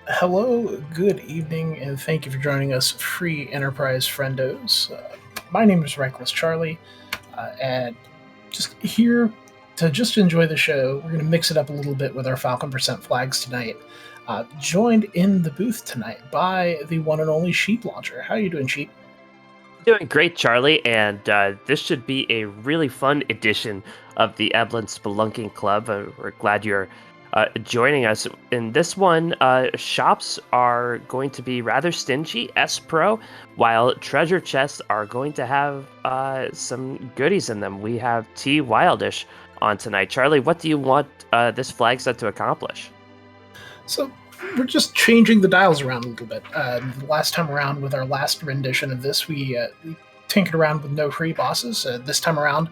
Hello, good evening, and thank you for joining us, free enterprise friendos. My name is Reckless Charlie, and just here to just enjoy the show. We're going to mix it up a little bit with our Falcon Percent flags tonight. Joined in the booth tonight by the one and only Sheep Launcher. How are you doing, Sheep? Doing great, Charlie, and this should be a really fun edition of the Eblan Spelunking Club. We're glad you're joining us. In this one, shops are going to be rather stingy, S Pro, while treasure chests are going to have some goodies in them. We have T Wildish on tonight. Charlie, what do you want this flag set to accomplish? So we're just changing the dials around a little bit. The last time around, with our last rendition of this, we tinkered around with no free bosses. This time around,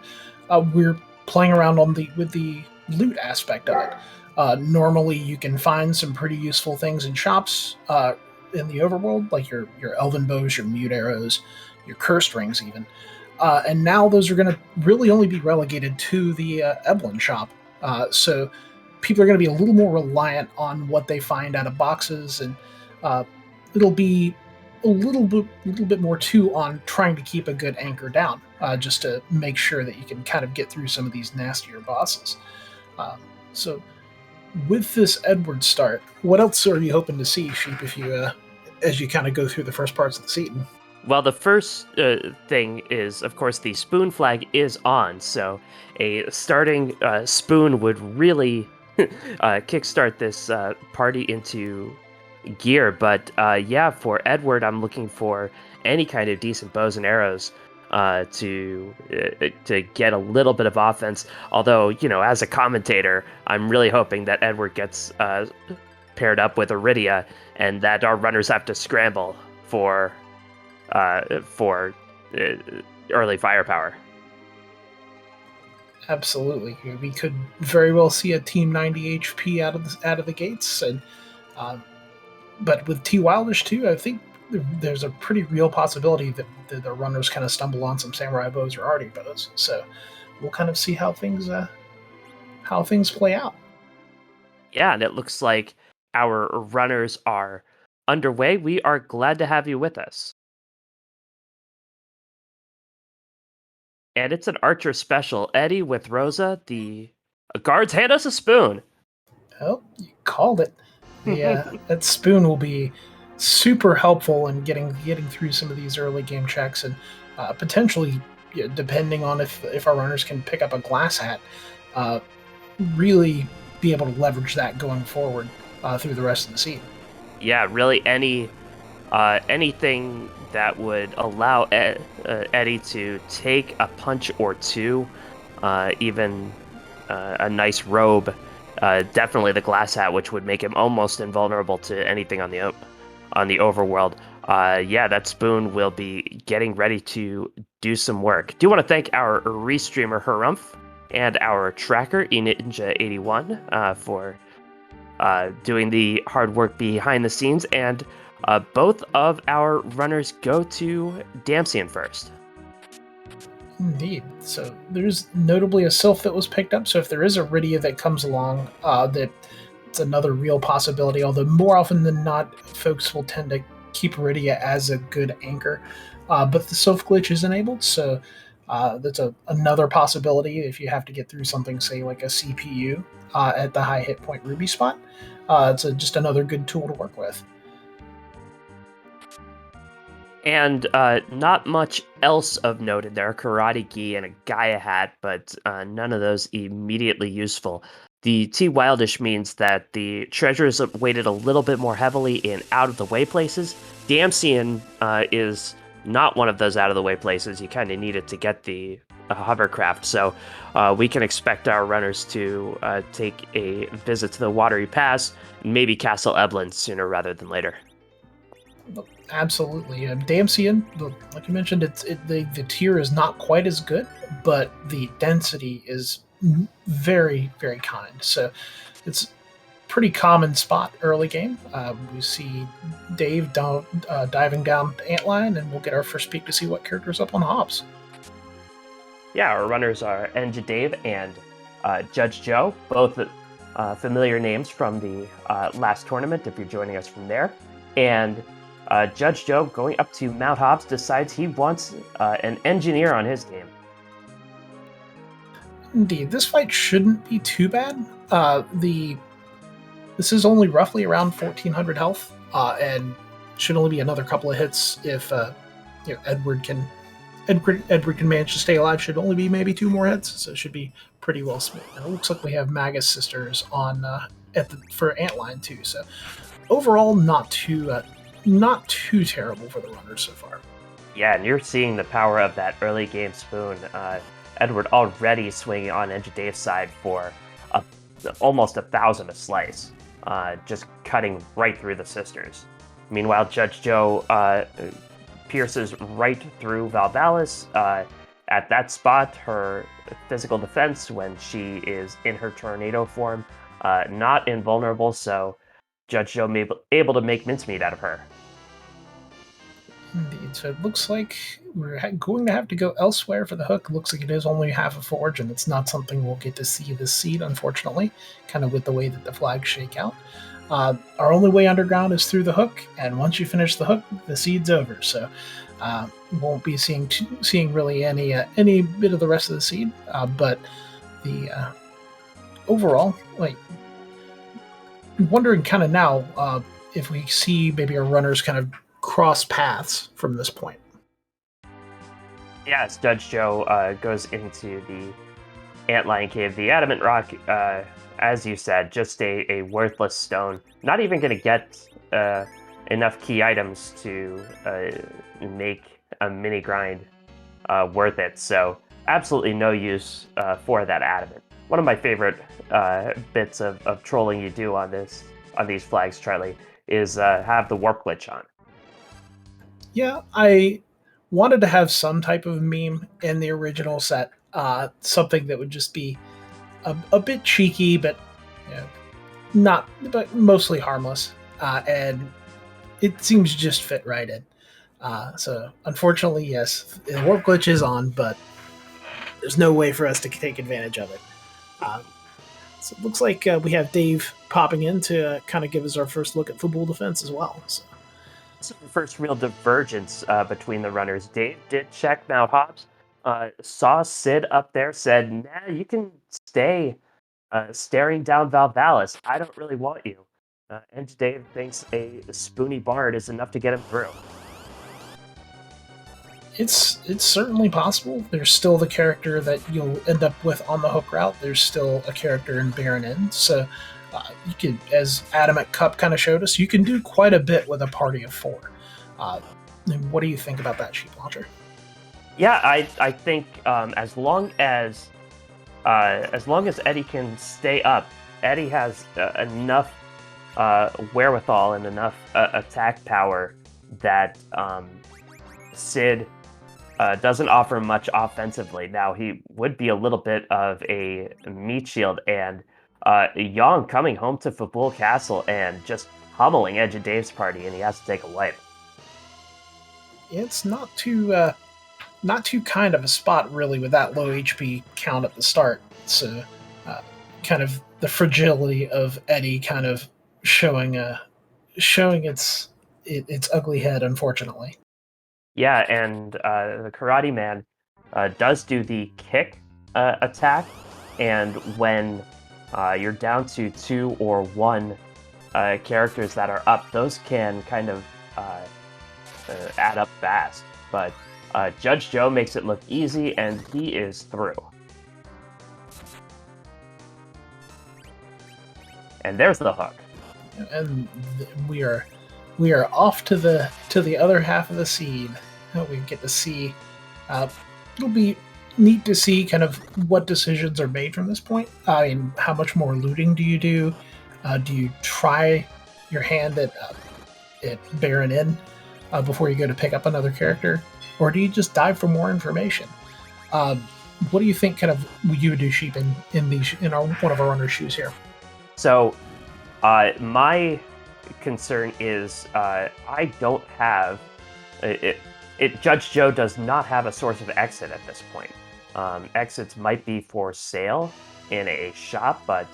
we're playing around with the loot aspect of it. Normally, you can find some pretty useful things in shops in the overworld, like your elven bows, your mute arrows, your cursed rings, even. And now those are going to really only be relegated to the Eblan shop. So people are going to be a little more reliant on what they find out of boxes, and uh, it'll be a little bit more too on trying to keep a good anchor down, just to make sure that you can kind of get through some of these nastier bosses. So, with this Edward start, what else are you hoping to see, Sheep? If you as you kind of go through the first parts of the season. Well, the first thing is, of course, the spoon flag is on, so a starting spoon would really kickstart this party into gear. But yeah, for Edward, I'm looking for any kind of decent bows and arrows to get a little bit of offense. Although, as a commentator, I'm really hoping that Edward gets paired up with Iridia, and that our runners have to scramble for early firepower. Absolutely, we could very well see a Team 90 HP out of the gates, and um, but with T Wildish too, I think there's a pretty real possibility that the runners kind of stumble on some samurai bows or arty bows. So we'll kind of see how things play out. Yeah, and it looks like our runners are underway. We are glad to have you with us. And it's an Archer special. Eddie with Rosa, the guards hand us a spoon. Oh, you called it. The that spoon will be super helpful in getting through some of these early game checks, and potentially, depending on if our runners can pick up a glass hat, uh, really be able to leverage that going forward through the rest of the season. Yeah, really anything that would allow Eddie to take a punch or two, even a nice robe, definitely the glass hat, which would make him almost invulnerable to anything on the overworld. Yeah, that spoon will be getting ready to do some work. Do want to thank our restreamer Harumph and our tracker eNinja81 for doing the hard work behind the scenes, and both of our runners go to Damsian first. Indeed. So there's notably a sylph that was picked up. So if there is a Rydia that comes along, that it's another real possibility. Although more often than not, folks will tend to keep Rydia as a good anchor. But the sylph glitch is enabled, so that's another possibility if you have to get through something, say like a CPU at the high hit point Ruby spot. It's just another good tool to work with. And not much else of note in there. Karate Gi and a Gaia hat, but none of those immediately useful. The T Wildish means that the treasures are weighted a little bit more heavily in out of the way places. Damsian is not one of those out of the way places. You kind of need it to get the hovercraft. So we can expect our runners to take a visit to the Watery Pass, and maybe Castle Eblan sooner rather than later. Absolutely, Damsian, like you mentioned, the tier is not quite as good, but the density is very very kind. So it's pretty common spot early game. We see Dave diving down Antlion, and we'll get our first peek to see what characters up on Hobbs. Yeah, our runners are Enja Dave and Judge Joe, both familiar names from the last tournament, if you're joining us from there. And Judge Joe, going up to Mount Hobbs, decides he wants an engineer on his team. Indeed, this fight shouldn't be too bad. This is only roughly around 1400 health, and should only be another couple of hits if Edward can manage to stay alive. Should only be maybe 2 more hits, so it should be pretty well smooth. And it looks like we have Magus Sisters on for Antline too. So overall, not too terrible for the runners so far. Yeah, and you're seeing the power of that early game spoon. Edward already swinging on Edge of Dave's side for almost 1,000 a slice, just cutting right through the sisters. Meanwhile, Judge Joe pierces right through Valvalis. At that spot, her physical defense, when she is in her tornado form, not invulnerable, so Judge Joe may be able to make mincemeat out of her. Indeed. So it looks like we're going to have to go elsewhere for the hook. Looks like it is only half a forge, and it's not something we'll get to see this seed, unfortunately, kind of with the way that the flags shake out. Our only way underground is through the hook, and once you finish the hook, the seed's over. So won't be seeing really any bit of the rest of the seed. But the overall, like, wondering kind of now if we see maybe our runners kind of cross paths from this point. Yes, Judge Joe goes into the Antlion Cave. The Adamant Rock, as you said, just a worthless stone. Not even going to get enough key items to make a mini grind worth it. So absolutely no use for that Adamant. One of my favorite bits of trolling you do on these flags, Charlie, is have the warp glitch on. Yeah, I wanted to have some type of meme in the original set, something that would just be a bit cheeky, but but mostly harmless, and it seems to just fit right in. So unfortunately, yes, the warp glitch is on, but there's no way for us to take advantage of it. So it looks like we have Dave popping in to kind of give us our first look at football defense as well. So. The first real divergence between the runners. Dave did check Mount Hobbs, saw Sid up there, said, "Nah, you can stay staring down Valvalis. I don't really want you." And Dave thinks a spoony bard is enough to get him through. It's certainly possible. There's still the character that you'll end up with on the hook route. There's still a character in Baron Inn, so you could, as Adamant Cup kind of showed us, you can do quite a bit with a party of 4. And what do you think about that, Sheep Launcher? Yeah, I think as long as Eddie can stay up, Eddie has enough wherewithal and enough attack power that Sid doesn't offer much offensively. Now, he would be a little bit of a meat shield, and Yang coming home to Fabul Castle and just pummeling Edge of Dave's party, and he has to take a wipe. It's not too kind of a spot, really, with that low HP count at the start. So kind of the fragility of Eddie kind of showing its ugly head, unfortunately. Yeah, and the Karate Man does do the kick attack, and when you're down to 2 or 1 characters that are up, those can kind of add up fast. But Judge Joe makes it look easy, and he is through. And there's the hook. And we are off to the other half of the seed. We get to see. It'll be neat to see kind of what decisions are made from this point. I mean, how much more looting do you do? Do you try your hand at Baron Inn before you go to pick up another character, or do you just dive for more information? What do you think? Kind of you would do, Sheep, in one of our runner's shoes here? So, my concern is I don't have Judge Joe does not have a source of exit at this point. Exits might be for sale in a shop, but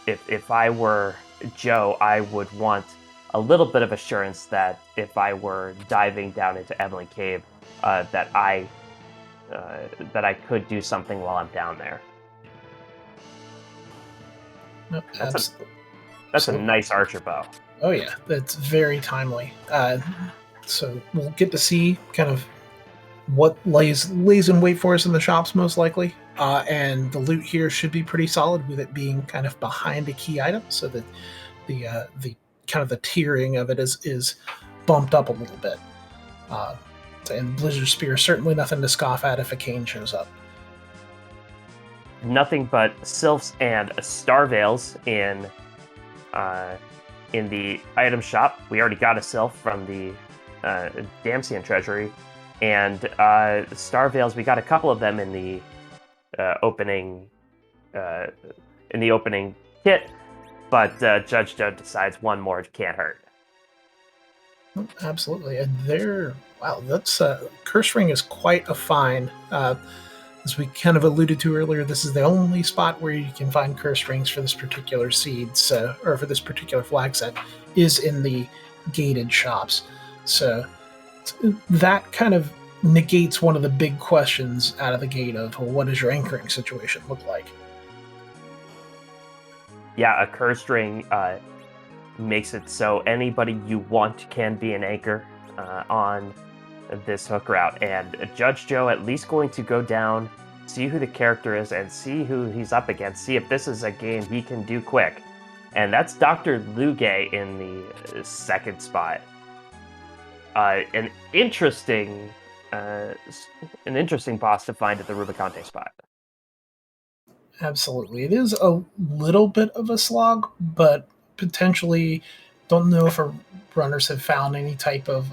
If I were Joe, I would want a little bit of assurance that if I were diving down into Eblan Cave, that I could do something while I'm down there. No, That's a nice archer bow. Oh yeah, that's very timely. So we'll get to see kind of what lays in wait for us in the shops most likely. And the loot here should be pretty solid, with it being kind of behind a key item, so that the kind of the tiering of it is bumped up a little bit. And Blizzard Spear, certainly nothing to scoff at if a cane shows up. Nothing but sylphs and starveils in the item shop. We already got a sylph from the Damsian treasury, and starveils, we got a couple of them in the opening kit, but Judge Joe decides one more can't hurt. Absolutely, and that's Curse Ring is quite a find. As we kind of alluded to earlier, this is the only spot where you can find curse rings for this particular seeds, or for this particular flag set, is in the gated shops. So that kind of negates one of the big questions out of the gate of, well, what does your anchoring situation look like? Yeah, a curse ring makes it so anybody you want can be an anchor on this hook route, and Judge Joe at least going to go down, see who the character is, and see who he's up against, see if this is a game he can do quick. And that's Dr. Lugay in the second spot. An interesting boss to find at the Rubicante spot. Absolutely. It is a little bit of a slog, but potentially don't know if our runners have found any type of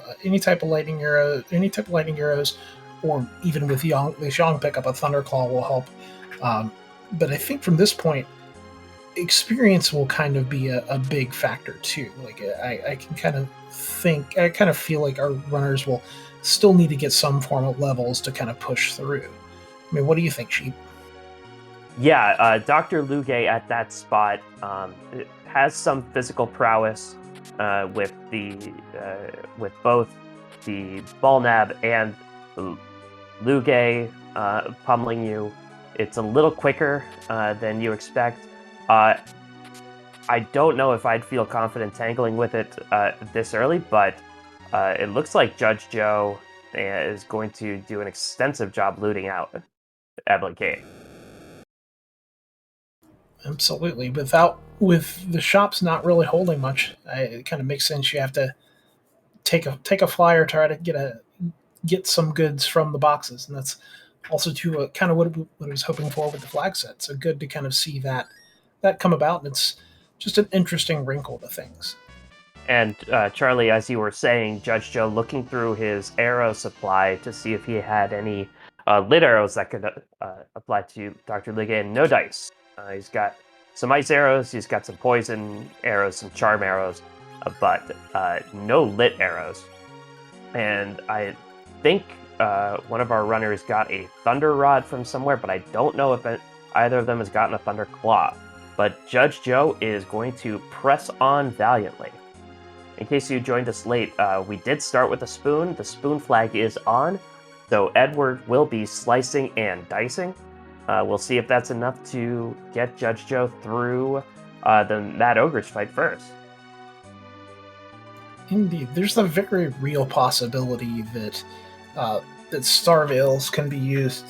lightning arrows, or even with Yang pickup, a Thunderclaw will help. But I think from this point, experience will kind of be a big factor too. Like I kind of feel like our runners will still need to get some form of levels to kind of push through. I mean, what do you think, Sheep? Yeah, Dr. Lugay at that spot has some physical prowess with both the Balnab and Lugay pummeling you. It's a little quicker than you expect. I don't know if I'd feel confident tangling with it this early, but it looks like Judge Joe is going to do an extensive job looting out Eblan Cave. Absolutely. With the shops not really holding much, it kind of makes sense. You have to take a flyer, try to get some goods from the boxes, and that's also to kind of what I was hoping for with the flag set. So good to kind of see that come about, and it's just an interesting wrinkle to things. And Charlie, as you were saying, Judge Joe looking through his arrow supply to see if he had any lit arrows that could apply to Dr. Lugay, and no dice. He's got some ice arrows, he's got some poison arrows, some charm arrows, but no lit arrows. And I think one of our runners got a thunder rod from somewhere, but I don't know if either of them has gotten a thunder claw. But Judge Joe is going to press on valiantly. In case you joined us late, we did start with a spoon. The spoon flag is on, so Edward will be slicing and dicing. We'll see if that's enough to get Judge Joe through the Mad Ogre's fight first. Indeed, there's the very real possibility that Starveils can be used,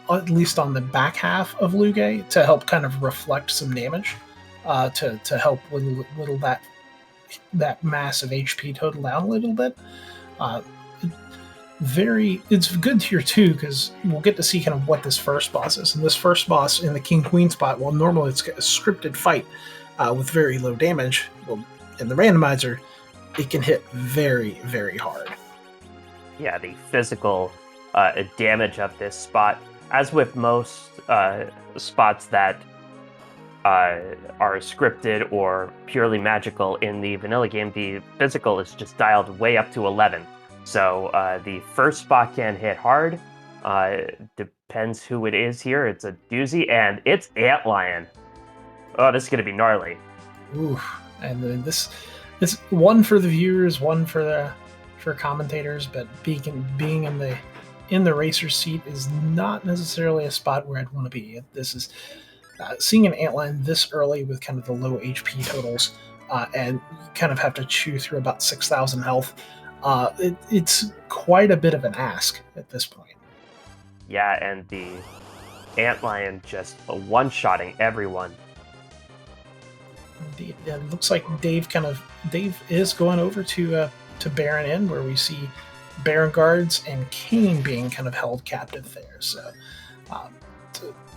at least on the back half of Lugay, to help kind of reflect some damage, to help whittle that massive HP total down a little bit. It's good here too, because we'll get to see kind of what this first boss is. And this first boss in the King Queen spot, well, normally it's a scripted fight with very low damage. Well, in the randomizer, it can hit very, very hard. Yeah, the physical damage of this spot, as with most spots that are scripted or purely magical in the vanilla game, the physical is just dialed way up to 11. So the first spot can hit hard. Depends who it is here. It's a doozy, and it's Antlion. Oh, this is gonna be gnarly. Ooh, and then this one for the viewers, one for commentators, but being in the racer seat is not necessarily a spot where I'd want to be. This is seeing an antlion this early with kind of the low HP totals, and you kind of have to chew through about 6,000 health. It's quite a bit of an ask at this point. Yeah, and the antlion just one-shotting everyone. Indeed. Yeah, it looks like Dave is going over to Baron Inn, where we see Baron guards and Kane being kind of held captive there. So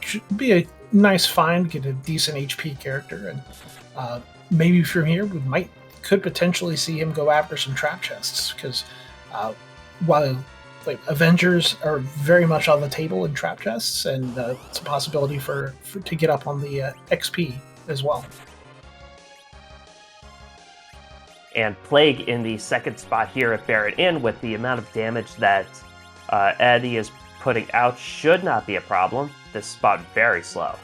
should be a nice find, get a decent HP character, and maybe from here we could potentially see him go after some trap chests, because while like Avengers are very much on the table in trap chests, and it's a possibility for to get up on the XP as well. And Plague in the second spot here at Baron Inn, with the amount of damage that Eddie is putting out, should not be a problem. This spot very slow.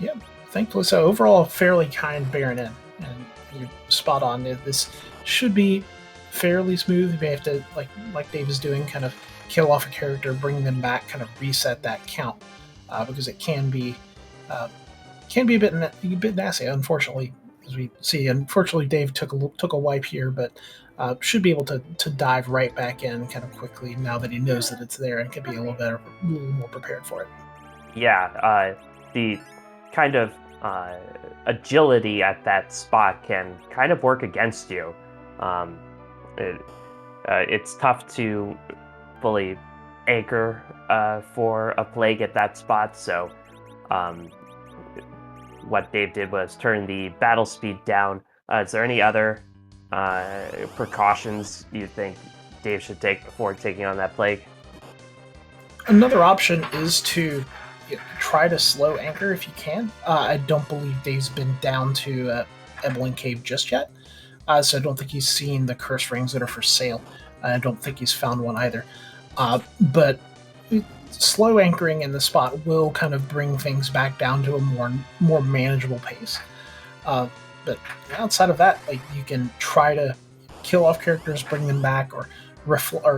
Yep, thankfully so. Overall, fairly kind Baron Inn, and you're spot on. This should be fairly smooth. You may have to, like Dave is doing, kind of kill off a character, bring them back, kind of reset that count, because it can be a bit nasty. Unfortunately, as we see, Dave took a wipe here, but should be able to dive right back in kind of quickly now that he knows that it's there, and can be a little more prepared for it. Yeah, the kind of agility at that spot can kind of work against you. It's tough to fully anchor for a Plague at that spot, so what Dave did was turn the battle speed down. Is there any other precautions you think Dave should take before taking on that Plague? Another option is to try to slow anchor if you can. I don't believe Dave's been down to Eblan Cave just yet, so I don't think he's seen the curse rings that are for sale. I don't think he's found one either. But slow anchoring in the spot will kind of bring things back down to a more manageable pace. But outside of that, like, you can try to kill off characters, bring them back, or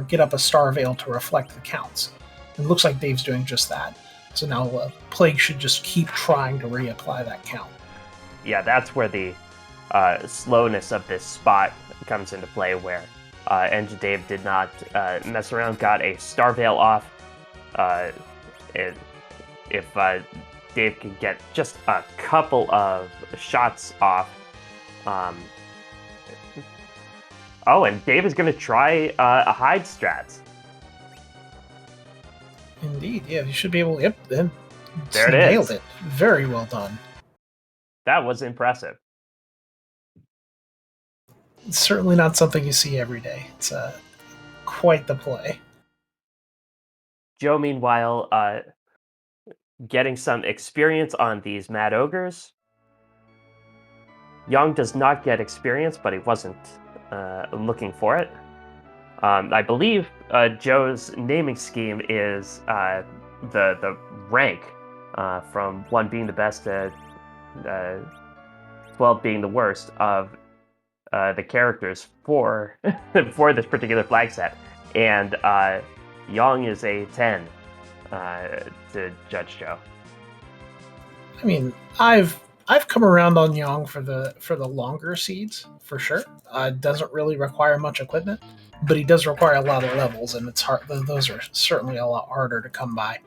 get up a Star Veil to reflect the counts. And it looks like Dave's doing just that. So now Plague should just keep trying to reapply that count. Yeah, that's where the slowness of this spot comes into play, where Dave did not mess around, got a Star Veil off. If Dave can get just a couple of shots off. Oh, and Dave is going to try a hide strat. Indeed, yeah, you should be able. Yep, then there it nailed is. It. Very well done. That was impressive. It's certainly not something you see every day. It's quite the play. Joe, meanwhile, getting some experience on these Mad Ogres. Young does not get experience, but he wasn't looking for it. I believe Joe's naming scheme is the rank, from 1 being the best to 12 being the worst of the characters for for this particular flag set, and Young is a 10 to Judge Joe. I mean, I've come around on Yang for the longer seeds for sure. Doesn't really require much equipment, but he does require a lot of levels, and it's hard. Those are certainly a lot harder to come by.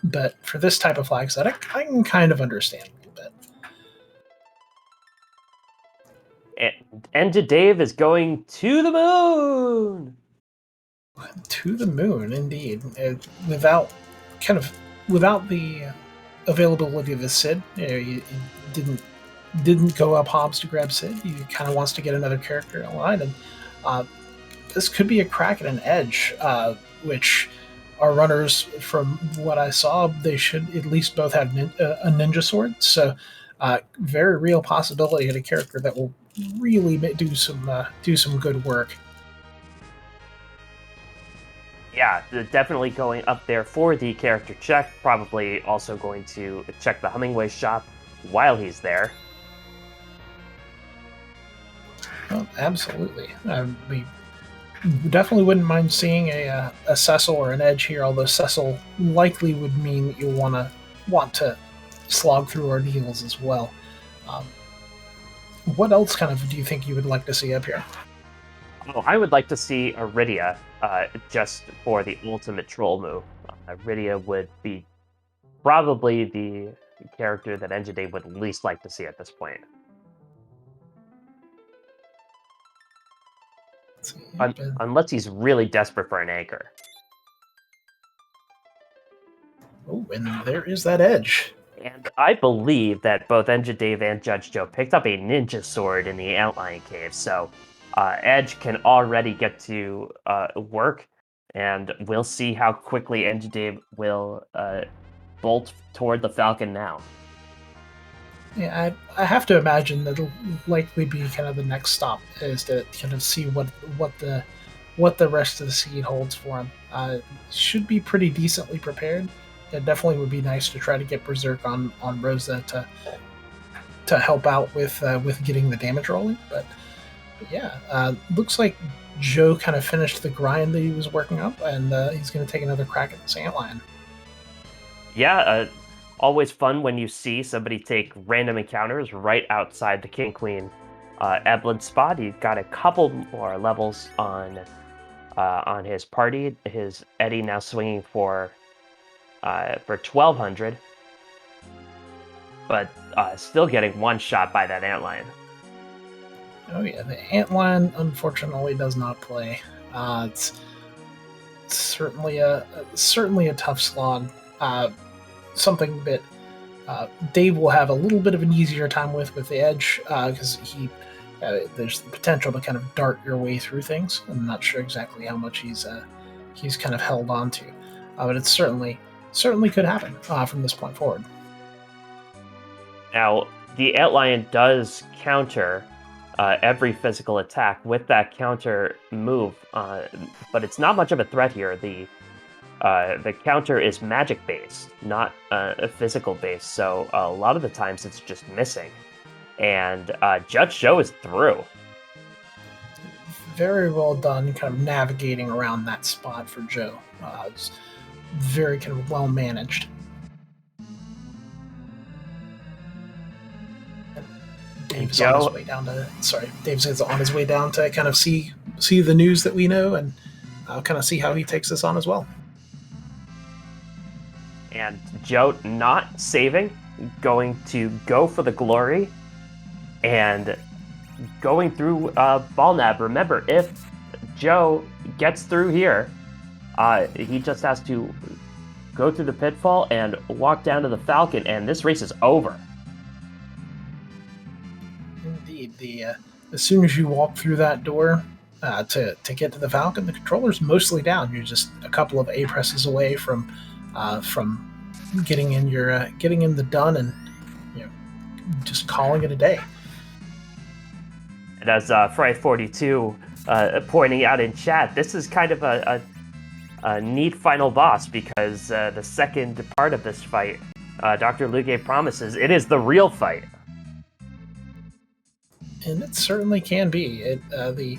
But for this type of flag set, I can kind of understand a little bit. And Dave is going to the moon. To the moon, indeed. Without the availability of the Sid, you didn't go up Hobbs to grab Sid. He kind of wants to get another character in line, and this could be a crack at an edge, which our runners, from what I saw, they should at least both have a ninja sword. So, very real possibility at a character that will really do some good work. Yeah, definitely going up there for the character check. Probably also going to check the Hummingway shop while he's there. Well, absolutely. We definitely wouldn't mind seeing a Cecil or an Edge here, although Cecil likely would mean that you'll want to slog through ordeals as well. Um, what else kind of do you think you would like to see up here? Oh, I would like to see Iridia just for the ultimate troll move. Iridia would be probably the character that Enjade would least like to see at this point. Unless he's really desperate for an anchor. Oh, and there is that Edge. And I believe that both Enjade and Judge Joe picked up a ninja sword in the Outlying Cave, so Edge can already get to work, and we'll see how quickly Enjade will bolt toward the Falcon now. Yeah, I have to imagine that'll likely be kind of the next stop is to kind of see what the rest of the seed holds for him. Should be pretty decently prepared. It definitely would be nice to try to get Berserk on Rosa to help out with getting the damage rolling. But yeah, looks like Joe kind of finished the grind that he was working up, and he's going to take another crack at this antlion. Yeah, always fun when you see somebody take random encounters right outside the King Queen Eblan spot. He got a couple more levels on his party. His Eddie now swinging for 1200, but still getting one shot by that antlion. Oh yeah, the antlion unfortunately does not play. It's certainly a tough slog. Something that Dave will have a little bit of an easier time with the Edge because there's the potential to kind of dart your way through things. I'm not sure exactly how much he's kind of held on to, but it certainly could happen from this point forward. Now the antlion does counter every physical attack with that counter move, but it's not much of a threat here. The counter is magic based, not physical based, so a lot of the times it's just missing. And Judge Joe is through. Very well done, kind of navigating around that spot for Joe. It's very kind of well managed. Dave's on his way down to. Sorry, Dave's on his way down to kind of see the news that we know and kind of see how he takes this on as well. And Joe not saving, going to go for the glory, and going through Ballnab. Remember, if Joe gets through here, he just has to go through the pitfall and walk down to the Falcon, and this race is over. Indeed, as soon as you walk through that door to get to the Falcon, the controller's mostly down. You're just a couple of A presses away from getting in the done and just calling it a day. And as Fry42 pointing out in chat, this is kind of a neat final boss because the second part of this fight, Dr. Luge promises, it is the real fight. And it certainly can be. The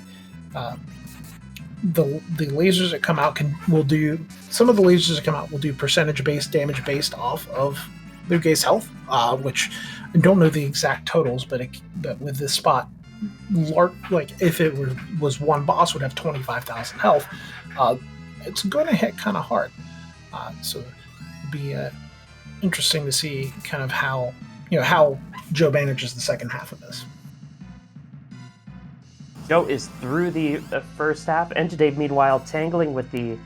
lasers that come out will do some of the lasers that come out will do percentage based damage based off of Luge's health, which I don't know the exact totals, but with this spot, like if it was one boss would have 25,000 health, it's going to hit kind of hard. So it'll be interesting to see kind of how Joe manages the second half of this. Joe is through the first half. Enjade, meanwhile, tangling with the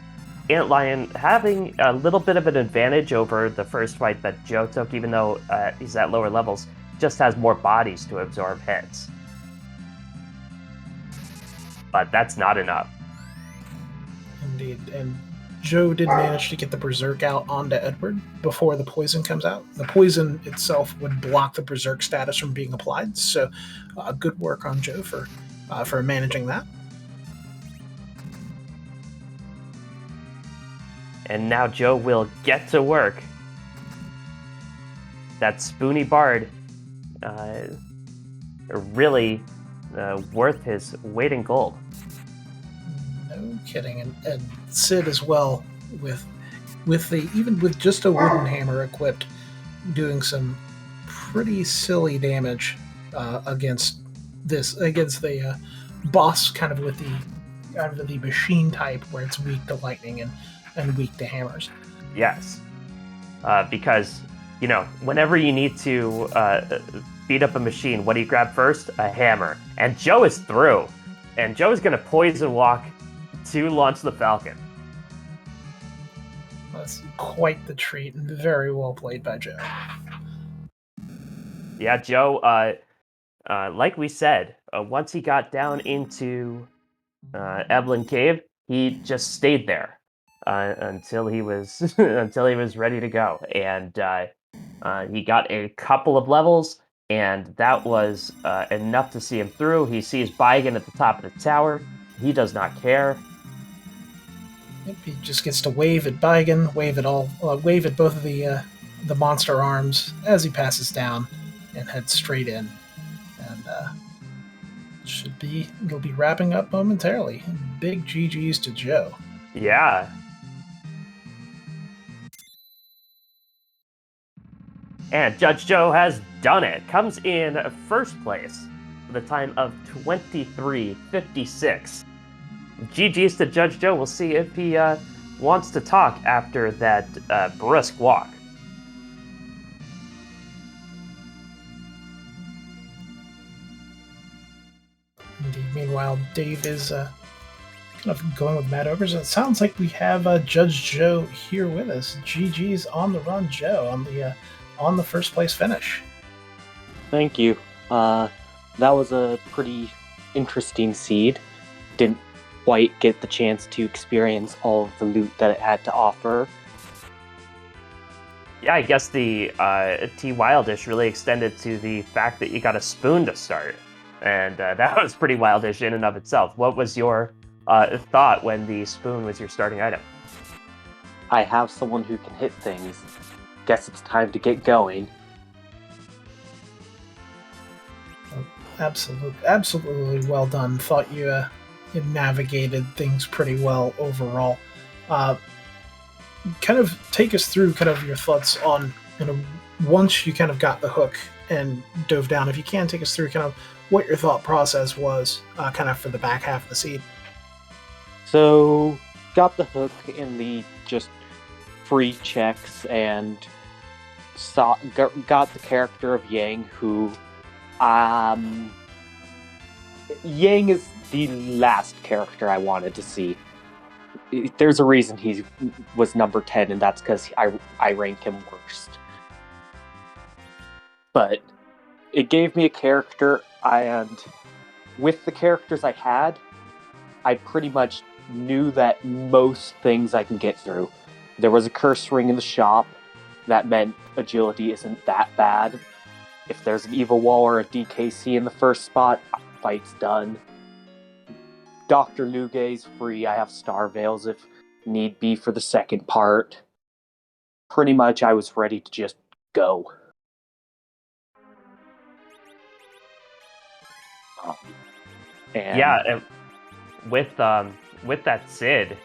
antlion, having a little bit of an advantage over the first fight that Joe took, even though he's at lower levels, just has more bodies to absorb hits. But that's not enough. Indeed, and Joe did manage to get the Berserk out onto Edward before the poison comes out. The poison itself would block the Berserk status from being applied, so good work on Joe for managing that. And now Joe will get to work. That Spoony Bard, really worth his weight in gold. No kidding, and Sid as well even with just a wooden hammer equipped, doing some pretty silly damage against the boss, kind of with the machine type, where it's weak to lightning and weak to hammers. Yes, because whenever you need to beat up a machine, what do you grab first? A hammer. And Joe is through, and Joe is going to poison walk to launch the Falcon. That's quite the treat, and very well played by Joe. Yeah, Joe, like we said, once he got down into Eblan Cave, he just stayed there until he was ready to go, and he got a couple of levels, and that was enough to see him through. He sees Baigan at the top of the tower. He does not care. Yep, he just gets to wave at Baigan, wave at both of the monster arms as he passes down, and head straight in. And he'll be wrapping up momentarily. Big GGs to Joe. Yeah. And Judge Joe has done it. Comes in first place with a time of 23:56. GG's to Judge Joe. We'll see if he wants to talk after that brisk walk. Indeed. Meanwhile, Dave is kind of going with Mad Ogres. It sounds like we have Judge Joe here with us. GG's on the run, Joe, on the first place finish. Thank you. That was a pretty interesting seed. Didn't quite get the chance to experience all of the loot that it had to offer. Yeah, I guess the T Wildish really extended to the fact that you got a spoon to start. And that was pretty wildish in and of itself. What was your thought when the spoon was your starting item? I have someone who can hit things. Guess it's time to get going. Absolutely well done. Thought you navigated things pretty well overall. Kind of take us through kind of your thoughts on, once you kind of got the hook and dove down, if you can take us through kind of what your thought process was kind of for the back half of the seed. So, got the hook in the just free checks and got the character of Yang, who Yang is the last character I wanted to see. There's a reason he was number 10, and that's because I rank him worst. But it gave me a character, and with the characters I had, I pretty much knew that most things I can get through. There was a curse ring in the shop. That meant agility isn't that bad. If there's an evil wall or a DKC in the first spot, fight's done. Dr. Lugay's free. I have Star Veils if need be for the second part. Pretty much I was ready to just go. And with that Sid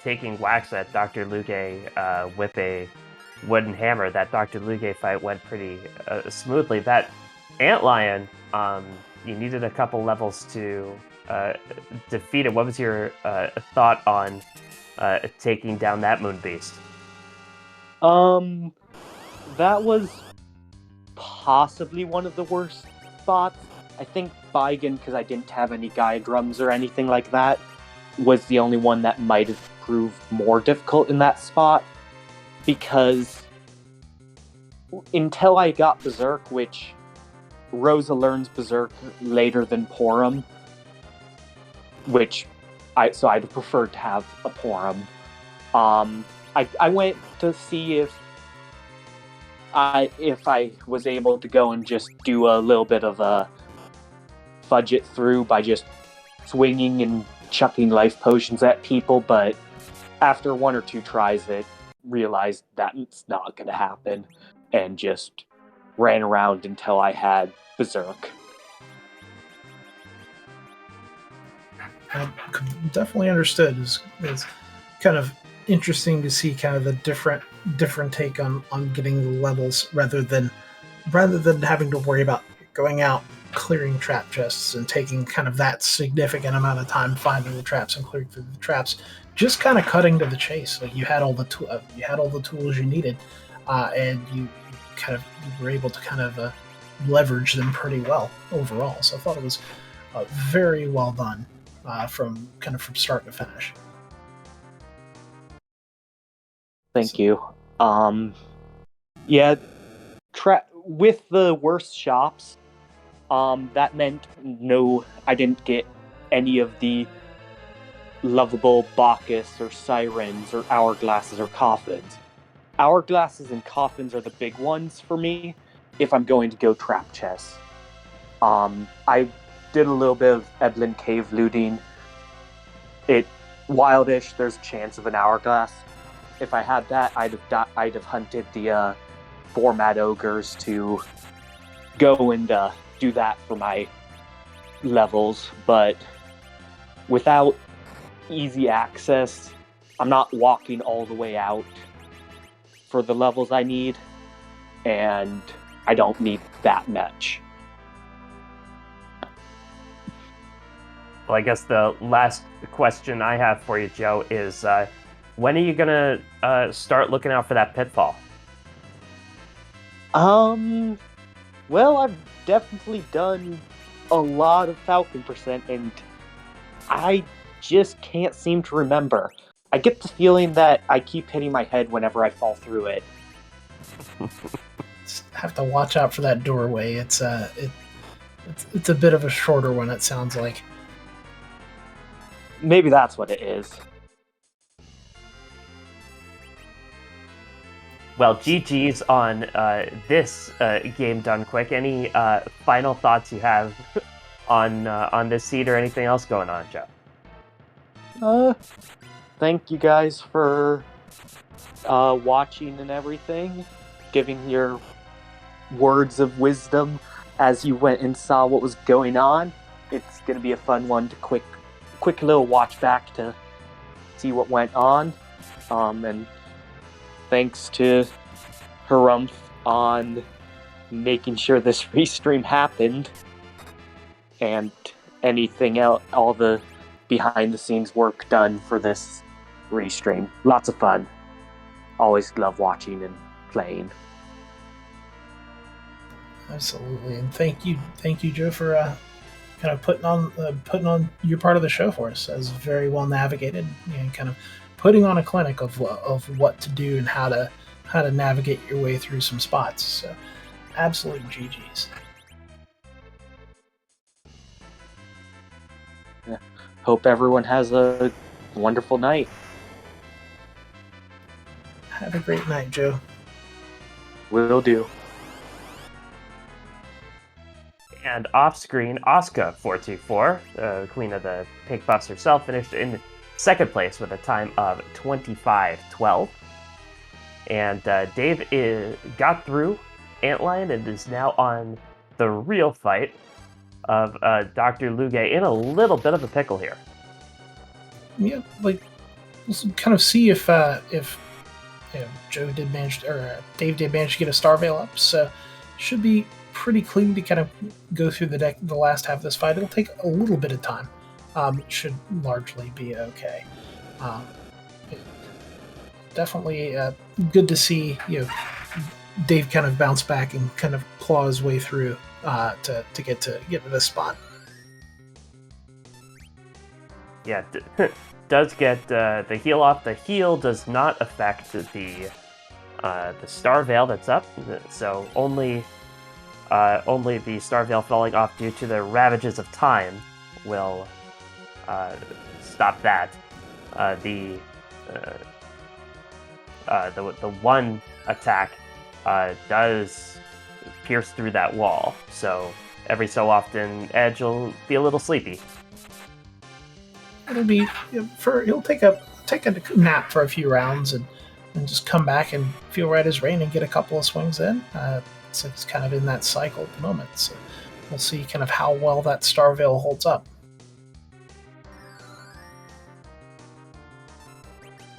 taking whacks at Dr. Lugay with a wooden hammer, that Dr. Lugay fight went pretty smoothly. That Antlion, you needed a couple levels to defeat it. What was your thought on taking down that moon beast? That was possibly one of the worst spots. I think Baigan, because I didn't have any Gaia drums or anything like that, was the only one that might have proved more difficult in that spot. Because until I got Berserk, which Rosa learns Berserk later than Porum, I'd have preferred to have a Porum. I went to see if I was able to go and just do a little bit of a fudge it through by just swinging and chucking life potions at people, but after one or two tries, it realized that it's not going to happen, and just ran around until I had Berserk. I definitely understood. It's kind of interesting to see kind of the different take on getting the levels rather than having to worry about going out, clearing trap chests, and taking kind of that significant amount of time finding the traps and clearing through the traps. Just kind of cutting to the chase. Like you had all the tools you needed, and you were able to kind of leverage them pretty well overall. So I thought it was very well done from start to finish. Thank you. Yeah, with the worst shops, that meant I didn't get any of the lovable Bacchus or Sirens or Hourglasses or Coffins. Hourglasses and Coffins are the big ones for me if I'm going to go trap chests. I did a little bit of Eblan Cave looting. Wildish, there's a chance of an Hourglass. If I had that, I'd have hunted the 4 Mad Ogres to go and do that for my levels, but without easy access, I'm not walking all the way out for the levels I need, and I don't need that much. Well, I guess the last question I have for you, Joe, is when are you gonna start looking out for that pitfall? Well, I've definitely done a lot of Falcon percent, and I just can't seem to remember. I get the feeling that I keep hitting my head whenever I fall through it. Have to watch out for that doorway. It's a bit of a shorter one, it sounds like. Maybe that's what it is. Well, GG's on this game done quick. Any final thoughts you have on this seed or anything else going on, Joe? Thank you guys for watching and everything, giving your words of wisdom as you went and saw what was going on. It's going to be a fun one to quick little watch back to see what went on. And thanks to Harumph on making sure this restream happened, and anything else, all the behind the scenes work done for this restream. Lots of fun. Always love watching and playing. Absolutely, and thank you, Joe, for kind of putting on your part of the show for us. As very well navigated, and kind of putting on a clinic of what to do and how to navigate your way through some spots. So, absolute GGs. Yeah. Hope everyone has a wonderful night. Have a great night, Joe. Will do. And off-screen, Asuka424, queen of the pink buffs herself, finished in second place with a time of 25:12. And Dave got through Antlion and is now on the real fight of Dr. Luge in a little bit of a pickle here. Yeah, like, let's kind of see if Joe did manage, or Dave did manage to get a Star Veil up. So should be pretty clean to kind of go through the deck. The last half of this fight, it'll take a little bit of time. It should largely be okay. Definitely good to see Dave kind of bounce back and kind of claw his way through to get to this spot. Yeah, does get the heal off. The heal does not affect the Star Veil that's up, so only the Star Veil falling off due to the Ravages of Time will stop that. The one attack does pierce through that wall, so every so often Edge will be a little sleepy. It'll take a take a nap for a few rounds and just come back and feel right as rain and get a couple of swings in. So it's kind of in that cycle at the moment. So we'll see kind of how well that Star Veil holds up.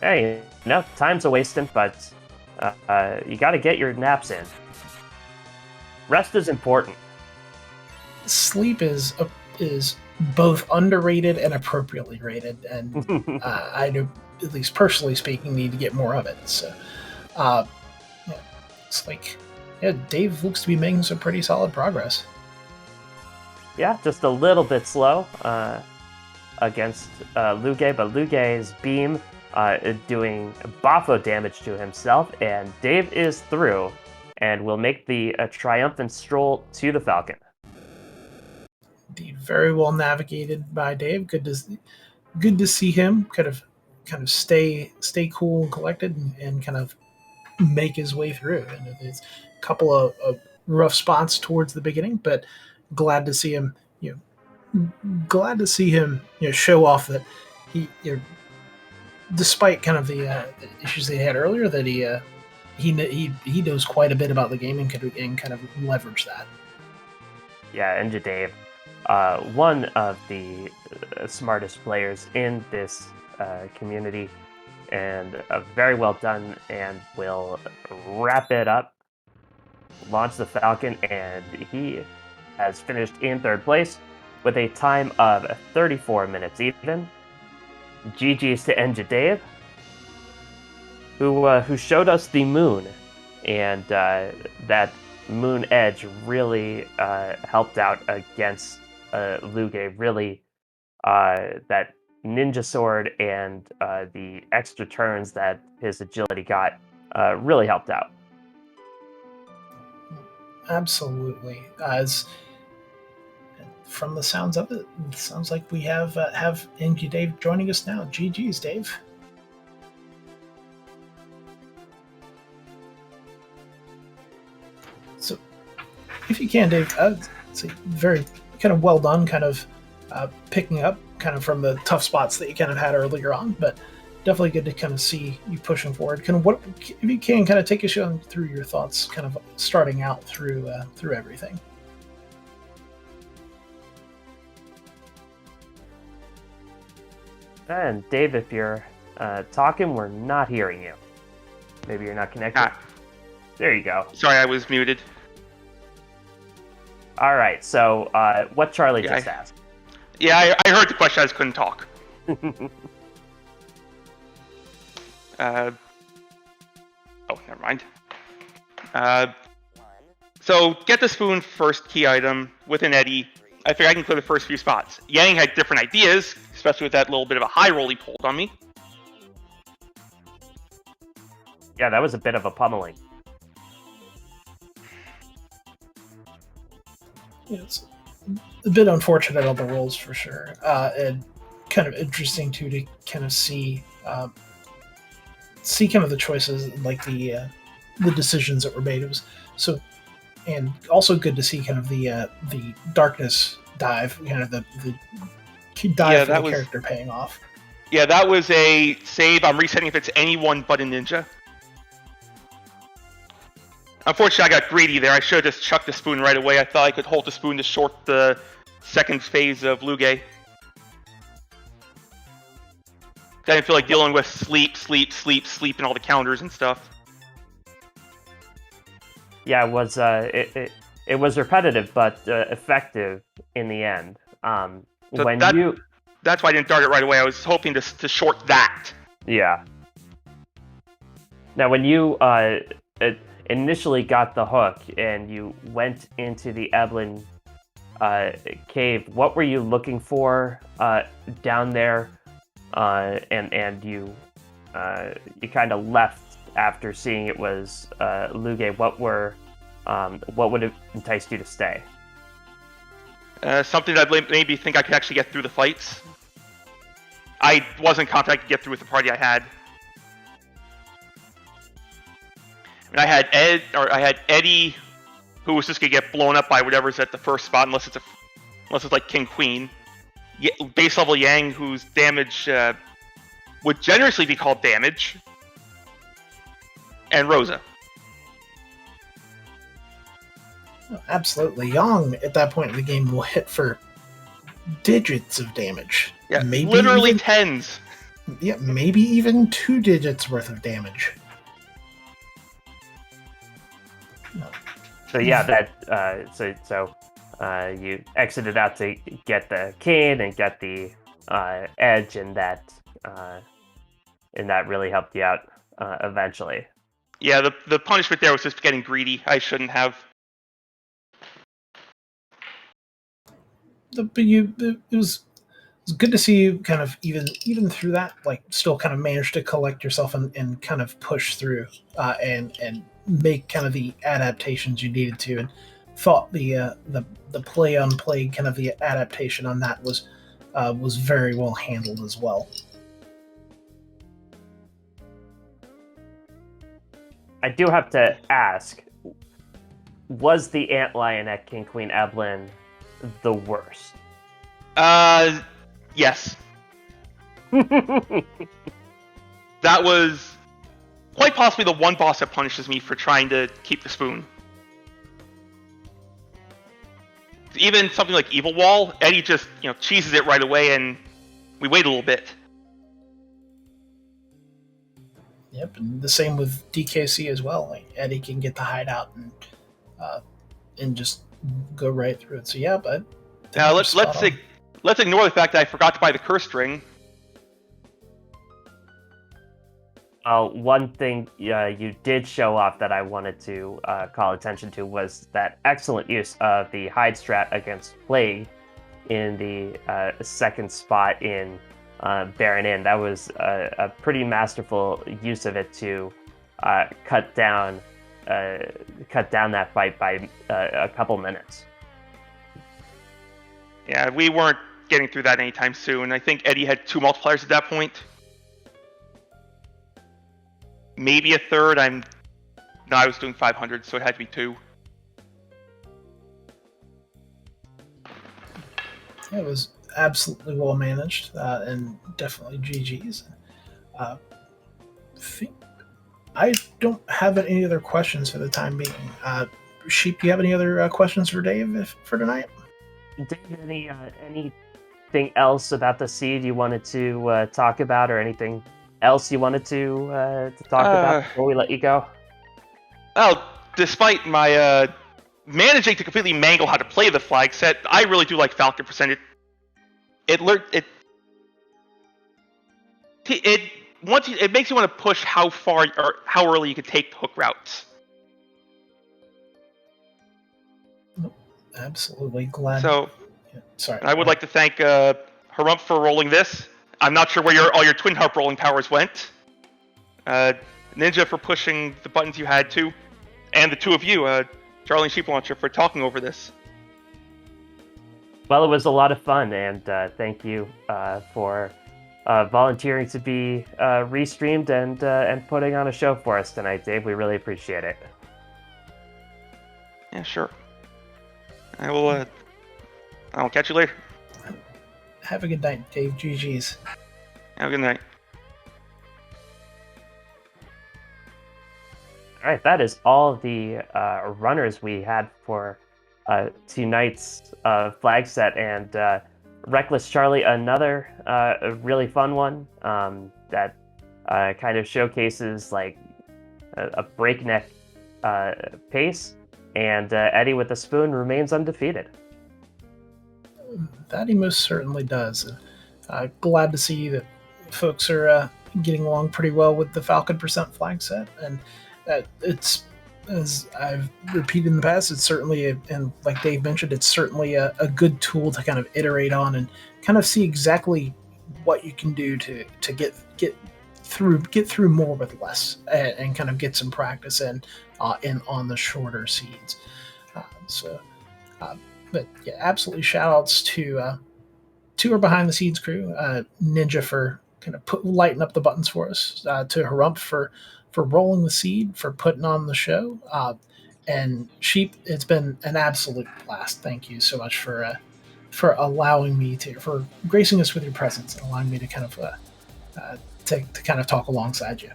Hey, no, time's a wasting, but you got to get your naps in. Rest is important. Sleep is both underrated and appropriately rated, and I do, at least personally speaking, need to get more of it. So, it's like, Dave looks to be making some pretty solid progress. Yeah, just a little bit slow against Luge, but Luge's beam doing Bafo damage to himself, and Dave is through, and will make the triumphant stroll to the Falcon. Indeed, very well navigated by Dave. Good to see him kind of stay cool and collected, and kind of make his way through. And it's a couple of rough spots towards the beginning, but glad to see him. Show off that he, despite kind of the issues they had earlier, that he knows quite a bit about the game and kind of leverage that. Yeah, and Dave, one of the smartest players in this community, and very well done, and will wrap it up, launch the Falcon, and he has finished in third place with a time of 34 minutes even. GG's to Enja Dave, who showed us the moon, and that moon edge really helped out against Luge. Really, that ninja sword and the extra turns that his agility got really helped out. Absolutely. As from the sounds of it, sounds like we have Enja Dave joining us now. GG's, Dave. So, if you can, Dave, it's very kind of well done, kind of picking up kind of from the tough spots that you kind of had earlier on, but definitely good to kind of see you pushing forward. Kind of what, if you can, kind of take us through your thoughts, kind of starting out through everything. And Dave, if you're talking, we're not hearing you. Maybe you're not connected. There you go. Sorry, I was muted. All right, so what Charlie just asked. Yeah, I heard the question. I just couldn't talk. Oh, never mind. So, get the spoon first key item with an Eddie. I figured I can clear the first few spots. Yang had different ideas, especially with that little bit of a high roll he pulled on me. Yeah, that was a bit of a pummeling. It's a bit unfortunate on the rolls for sure, and kind of interesting too to kind of see kind of the choices, like the decisions that were made. It was so, and also good to see kind of the darkness dive, kind of the dive for the character paying off. Yeah, that was a save. I'm resetting if it's anyone but a ninja. Unfortunately, I got greedy there. I should have just chucked the spoon right away. I thought I could hold the spoon to short the second phase of Luge. I didn't feel like dealing with sleep, and all the counters and stuff. Yeah, it was it was repetitive but effective in the end. That's why I didn't dart it right away. I was hoping to short that. Yeah. Now, when you initially got the hook and you went into the Eblan cave, what were you looking for down there? And you kind of left after seeing it was Luge. What would have enticed you to stay? Something that made me think I could actually get through the fights. I wasn't confident I could get through with the party I had. And I had Eddie, who was just gonna get blown up by whatever's at the first spot, unless it's like King Queen. Base level Yang, whose damage would generously be called damage, and Rosa. Absolutely. Yang, at that point in the game, will hit for digits of damage. Yeah, maybe literally even, tens. Yeah, maybe even 2 digits worth of damage. So yeah, you exited out to get the cane and get the edge, and that really helped you out eventually. Yeah, the punishment there was just getting greedy. I shouldn't have. It was good to see you kind of even through that, like, still kind of manage to collect yourself and kind of push through and make kind of the adaptations you needed to, and thought the play on play kind of the adaptation on that was very well handled as well. I do have to ask, was the antlion at King Queen Eblan the worst? Yes. That was quite possibly the one boss that punishes me for trying to keep the spoon. Even something like Evil Wall, Eddie just, cheeses it right away, and we wait a little bit. Yep, and the same with DKC as well. Like, Eddie can get the hideout and just go right through it. So yeah, but now let's ignore the fact that I forgot to buy the curse string. One thing you did show off that I wanted to call attention to was that excellent use of the hide strat against Plague in the second spot in Baron Inn. That was a pretty masterful use of it to cut down that fight by a couple minutes. Yeah, we weren't getting through that anytime soon. I think Eddie had 2 multipliers at that point. Maybe a third. I was doing 500, so it had to be 2. It was absolutely well managed, and definitely GG's. I don't have any other questions for the time being. Sheep, do you have any other questions for Dave for tonight? Dave, anything else about the seed you wanted to talk about, or anything else you wanted to talk about before we let you go? Well, despite my managing to completely mangle how to play the flag set, I really do like Falcon Percent. It makes you want to push how far or how early you can take the hook routes. Absolutely glad. So, sorry. I would like to thank Harump for rolling this. I'm not sure where all your twin harp rolling powers went. Ninja for pushing the buttons you had to, and the 2 of you, Charlie and Sheep Launcher, for talking over this. Well, it was a lot of fun, and thank you for volunteering to be restreamed and putting on a show for us tonight, Dave. We really appreciate it. Yeah, sure. I'll catch you later. Have a good night, Dave. GG's. Have a good night. All right, that is all the runners we had for tonight's flag set, and Reckless Charlie, another really fun one that kind of showcases like a breakneck pace, and Eddie with the spoon remains undefeated. That he most certainly does. And glad to see that folks are getting along pretty well with the Falcon Percent flag set, and it's, as I've repeated in the past, it's certainly and like Dave mentioned, it's certainly a good tool to kind of iterate on and kind of see exactly what you can do to get through more with less, and kind of get some practice in on the shorter seeds. But yeah, absolutely shout outs to our behind the scenes crew, Ninja for kind of lighting up the buttons for us, to Harump for rolling the seed, for putting on the show, and Sheep, it's been an absolute blast. Thank you so much for allowing me for gracing us with your presence and allowing me to kind of to kind of talk alongside you.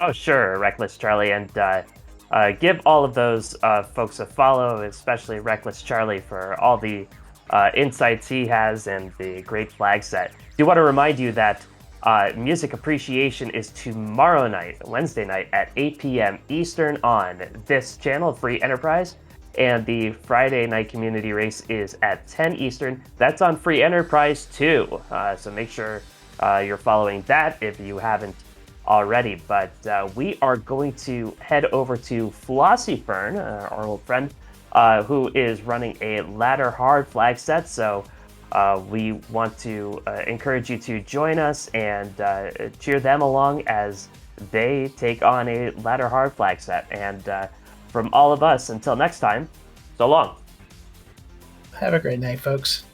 Oh, sure, Reckless Charlie, and give all of those folks a follow, especially Reckless Charlie, for all the insights he has and the great flag set. Do want to remind you that Music Appreciation is tomorrow night, Wednesday night, at 8 p.m. Eastern on this channel, Free Enterprise, and the Friday night community race is at 10 Eastern. That's on Free Enterprise too, so make sure you're following that if you haven't already. But we are going to head over to Flossie Fern, our old friend, who is running a ladder hard flag set. So we want to encourage you to join us and cheer them along as they take on a ladder hard flag set. And from all of us, until next time, so long. Have a great night, folks.